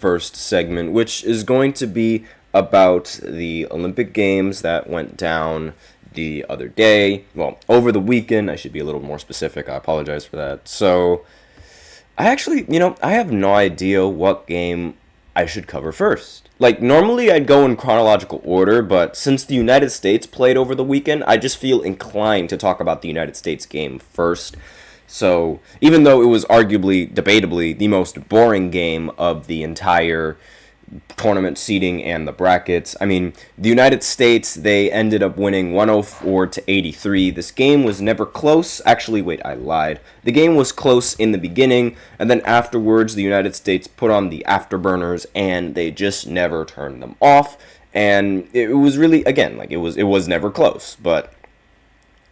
first segment, which is going to be about the Olympic Games that went down the other day. Well, over the weekend. I should be a little more specific. I apologize for that. So, I actually, I have no idea what game I should cover first. Like, normally I'd go in chronological order, but since the United States played over the weekend, I just feel inclined to talk about the United States game first. So, even though it was arguably, debatably, the most boring game of the entire tournament seeding and the brackets, I mean, the United States, they ended up winning 104-83. This game was never close. Actually, wait, I lied. The game was close in the beginning, and then afterwards, the United States put on the afterburners, and they just never turned them off. And it was really, again, like, it was never close, but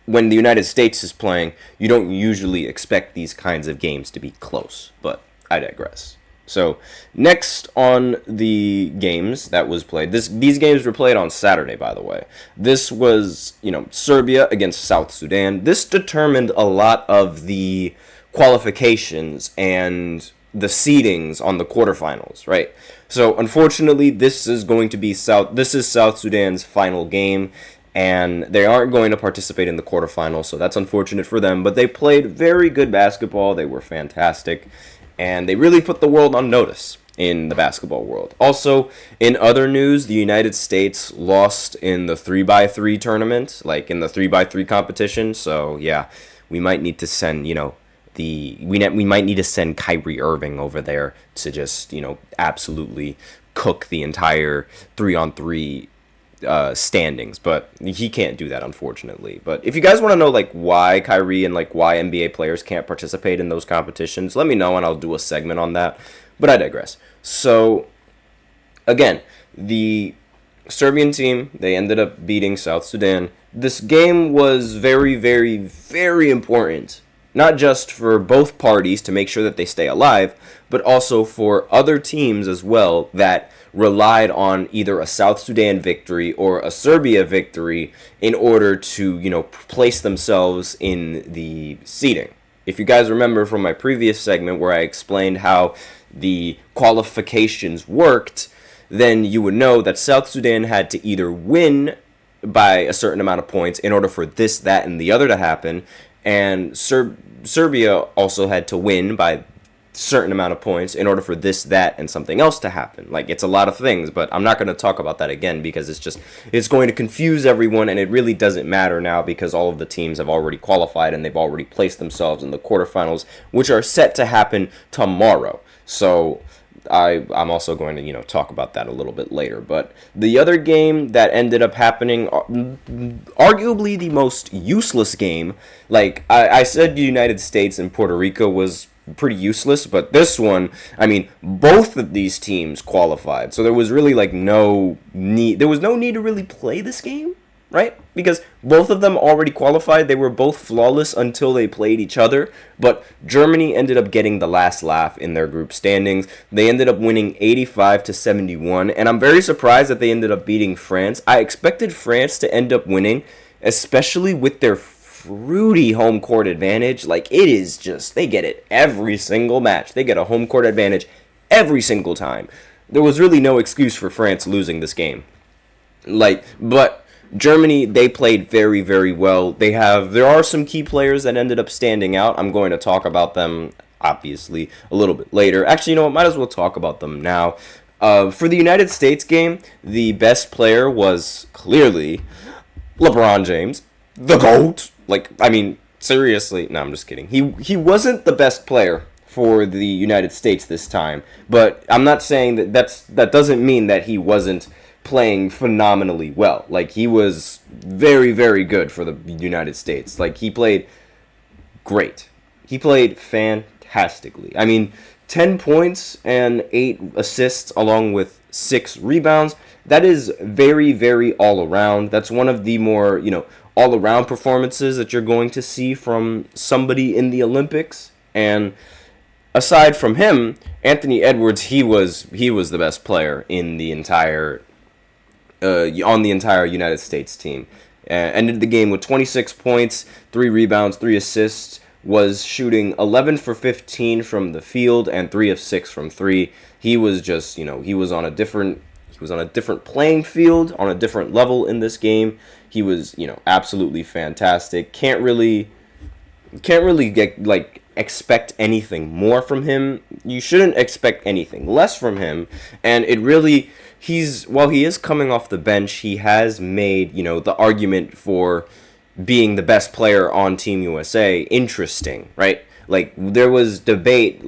when the United States is playing, you don't usually expect these kinds of games to be close, but I digress. So, next on the games that was played, these games were played on Saturday, by the way. This was, Serbia against South Sudan. This determined a lot of the qualifications and the seedings on the quarterfinals, right? So, unfortunately, this is South Sudan's final game, and they aren't going to participate in the quarterfinals, so that's unfortunate for them. But they played very good basketball. They were fantastic, and they really put the world on notice in the basketball world. Also, in other news, the United States lost in the 3x3 tournament, like in the 3x3 competition. So, yeah, we might need to send, we might need to send Kyrie Irving over there to just, absolutely cook the entire 3-on-3 standings, but he can't do that, unfortunately. But if you guys want to know why Kyrie and why NBA players can't participate in those competitions, let me know and I'll do a segment on that. But I digress. So again, the Serbian team, they ended up beating South Sudan. This game was very, very, very important, not just for both parties to make sure that they stay alive, but also for other teams as well that relied on either a South Sudan victory or a Serbia victory in order to, place themselves in the seeding. If you guys remember from my previous segment where I explained how the qualifications worked, then you would know that South Sudan had to either win by a certain amount of points in order for this, that, and the other to happen, and Serbia also had to win by certain amount of points in order for this, that, and something else to happen. It's a lot of things, but I'm not going to talk about that again because it's going to confuse everyone, and it really doesn't matter now because all of the teams have already qualified and they've already placed themselves in the quarterfinals, which are set to happen tomorrow. So I'm also going to, talk about that a little bit later. But the other game that ended up happening, arguably the most useless game, I said the United States and Puerto Rico was pretty useless, but this one, I mean, both of these teams qualified, so there was really no need to really play this game, right? Because both of them already qualified. They were both flawless until they played each other, but Germany ended up getting the last laugh in their group standings. They ended up winning 85-71, and I'm very surprised that they ended up beating France. I expected France to end up winning, especially with their fruity home court advantage. It is just, they get it every single match. They get a home court advantage every single time. There was really no excuse for France losing this game. But Germany, they played very, very well. There are some key players that ended up standing out. I'm going to talk about them, obviously, a little bit later. Actually, might as well talk about them now. For the United States game, the best player was clearly LeBron James, the GOAT. Seriously, no, I'm just kidding. He wasn't the best player for the United States this time, but I'm not saying that doesn't mean that he wasn't playing phenomenally well. He was very, very good for the United States. He played great. He played fantastically. 10 points and 8 assists along with 6 rebounds. That is very, very all around. That's one of the more, all-around performances that you're going to see from somebody in the Olympics. And aside from him, Anthony Edwards, he was the best player in the entire on the entire United States team. Ended the game with 26 points, 3 rebounds, 3 assists, was shooting 11 for 15 from the field and 3 of 6 from 3. He was just, he was on a different playing field, on a different level in this game. He was, absolutely fantastic. Can't really get expect anything more from him. You shouldn't expect anything less from him. And while he is coming off the bench, he has made, the argument for being the best player on Team USA interesting, right? Like, there was debate,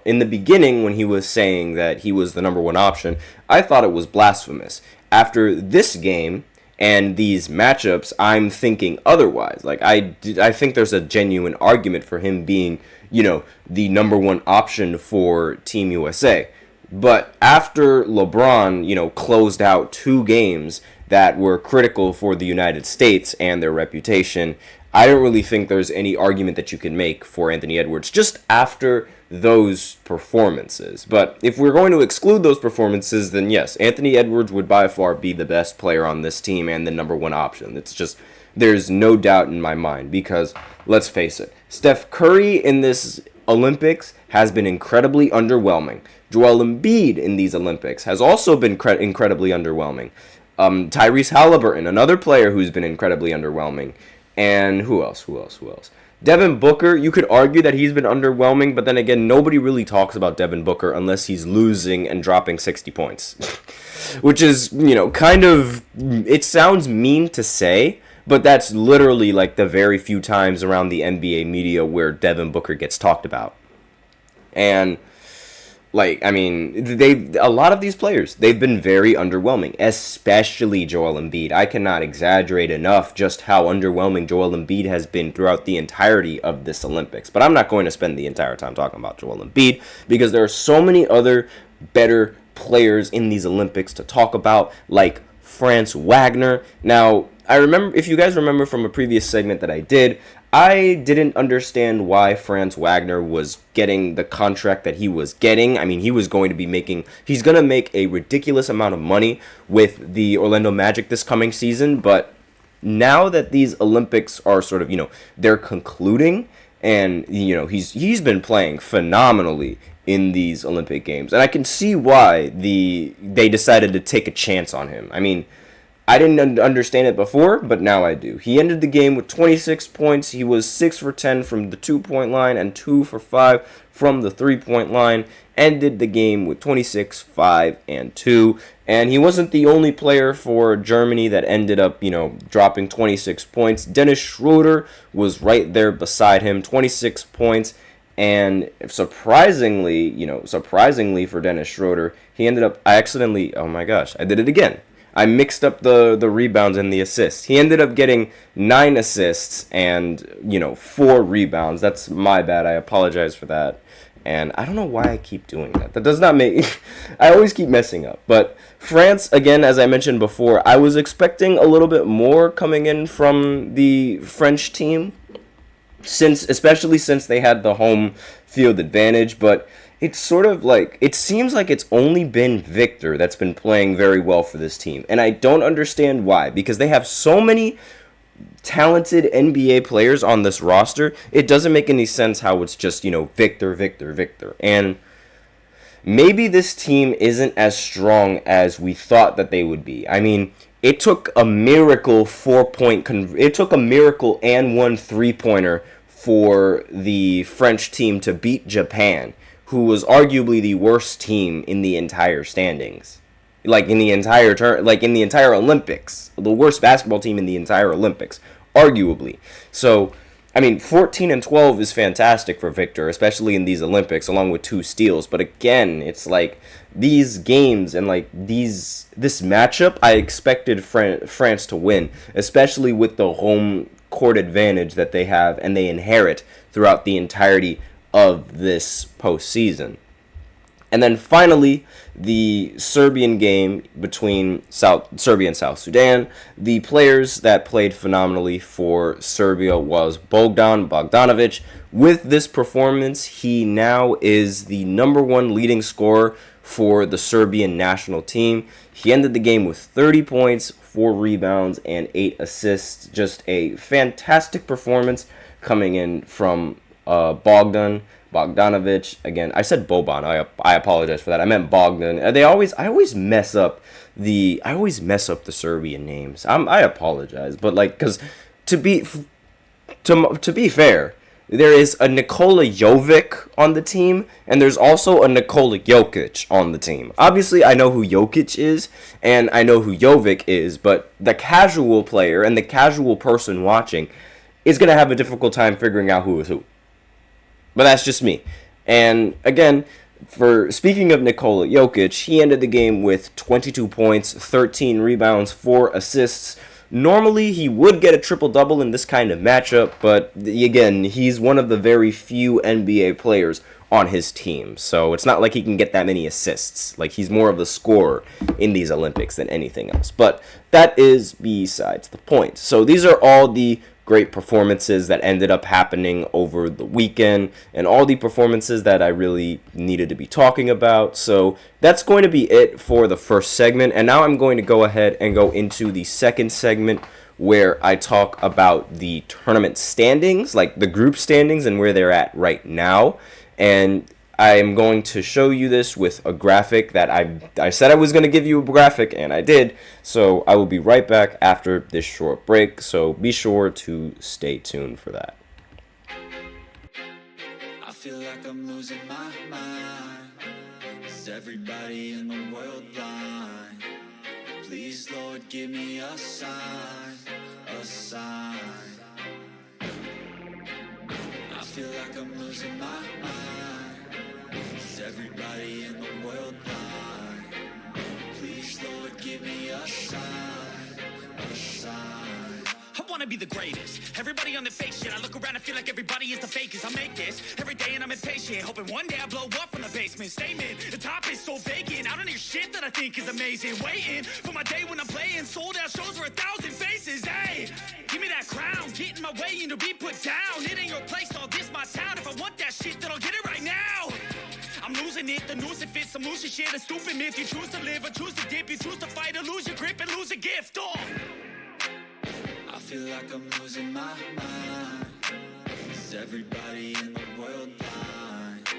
in the beginning when he was saying that he was the number one option, I thought it was blasphemous. After this game and these matchups, I'm thinking otherwise. I think there's a genuine argument for him being, the number one option for Team USA. But after LeBron, closed out 2 games that were critical for the United States and their reputation, I don't really think there's any argument that you can make for Anthony Edwards just after those performances. But if we're going to exclude those performances, then yes, Anthony Edwards would by far be the best player on this team and the number one option. It's just, there's no doubt in my mind, because let's face it, Steph Curry in this Olympics has been incredibly underwhelming. Joel Embiid in these Olympics has also been incredibly underwhelming. Tyrese Halliburton, another player who's been incredibly underwhelming. And who else? Devin Booker, you could argue that he's been underwhelming, but then again, nobody really talks about Devin Booker unless he's losing and dropping 60 points. Which is, kind of, it sounds mean to say, but that's literally the very few times around the NBA media where Devin Booker gets talked about. And a lot of these players, they've been very underwhelming, especially Joel Embiid. I cannot exaggerate enough just how underwhelming Joel Embiid has been throughout the entirety of this Olympics. But I'm not going to spend the entire time talking about Joel Embiid, because there are so many other better players in these Olympics to talk about, like Franz Wagner. Now, if you guys remember from a previous segment that I didn't understand why Franz Wagner was getting the contract that he was getting. I mean, he's going to make a ridiculous amount of money with the Orlando Magic this coming season, but now that these Olympics are sort of, they're concluding, and, he's been playing phenomenally in these Olympic Games, and I can see why they decided to take a chance on him. I mean, I didn't understand it before, but now I do. He ended the game with 26 points. He was 6 for 10 from the 2-point line and 2 for 5 from the 3-point line. Ended the game with 26, 5, and 2. And he wasn't the only player for Germany that ended up, dropping 26 points. Dennis Schroeder was right there beside him, 26 points. And surprisingly for Dennis Schroeder, he ended up, I did it again. I mixed up the rebounds and the assists. He ended up getting 9 assists and, 4 rebounds. That's my bad. I apologize for that. And I don't know why I keep doing that. That does not make... I always keep messing up. But France, again, as I mentioned before, I was expecting a little bit more coming in from the French team, especially since they had the home field advantage. But it's sort of it seems like it's only been Victor that's been playing very well for this team. And I don't understand why, because they have so many talented NBA players on this roster. It doesn't make any sense how it's just, Victor. And maybe this team isn't as strong as we thought that they would be. I mean, it took a miracle it took a miracle and 1 3-pointer for the French team to beat Japan, who was arguably the worst team in the entire standings. In the entire Olympics. The worst basketball team in the entire Olympics, arguably. So, 14-12 is fantastic for Victor, especially in these Olympics, along with 2 steals. But again, it's these games and this matchup, I expected France to win, especially with the home court advantage that they have and they inherit throughout the entirety of this postseason. And then finally, the Serbian game between Serbia and South Sudan. The players that played phenomenally for Serbia was Bogdan Bogdanovic. With this performance, he now is the number 1 leading scorer for the Serbian national team. He ended the game with 30 points, 4 rebounds, and 8 assists. Just a fantastic performance coming in from Bogdan Bogdanovic. Again, I said Boban. I apologize for that. I meant Bogdan. I always mess up the Serbian names. I apologize, but like, because to be fair, there is a Nikola Jovic on the team, and there's also a Nikola Jokic on the team. Obviously, I know who Jokic is, and I know who Jovic is, but the casual player and the casual person watching is going to have a difficult time figuring out who is who. But that's just me. And again, for speaking of Nikola Jokic, he ended the game with 22 points, 13 rebounds, 4 assists. Normally, he would get a triple-double in this kind of matchup, but again, he's one of the very few NBA players on his team, so it's not like he can get that many assists. Like, he's more of a scorer in these Olympics than anything else. But that is besides the point. So these are all the great performances that ended up happening over the weekend, and all the performances that I really needed to be talking about. So that's going to be it for the first segment, and now I'm going to go ahead and go into the second segment, where I talk about the tournament standings, like the group standings and where they're at right now. And I am going to show you this with a graphic that I said I was going to give you a graphic, and I did. So I will be right back after this short break, so be sure to stay tuned for that. I feel like I'm losing my mind. Is everybody in the world blind? Please, Lord, give me a sign, a sign. I feel like I'm losing my mind. Is everybody in the world blind? Please, Lord, give me a sign, a sign. I wanna be the greatest. Everybody on the fake shit. I look around and feel like everybody is the fakest. I make this every day and I'm impatient, hoping one day I blow up from the basement. Statement, the top is so vacant. I don't hear shit that I think is amazing. Waiting for my day when I'm playing sold out shows for 1,000 faces. Hey, give me that crown, get in my way and to be put down. It ain't your place, all this my town. If I want that shit, then I'll get it right now. I'm losing it, the noose it fits, some losing shit, a stupid myth. You choose to live or choose to dip, you choose to fight or lose your grip and lose a gift. Oh, I feel like I'm losing my mind. Is everybody in the world blind?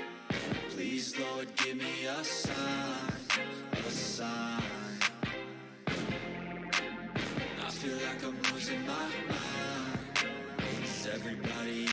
Please, Lord, give me a sign, a sign. I feel like I'm losing my mind. Is everybody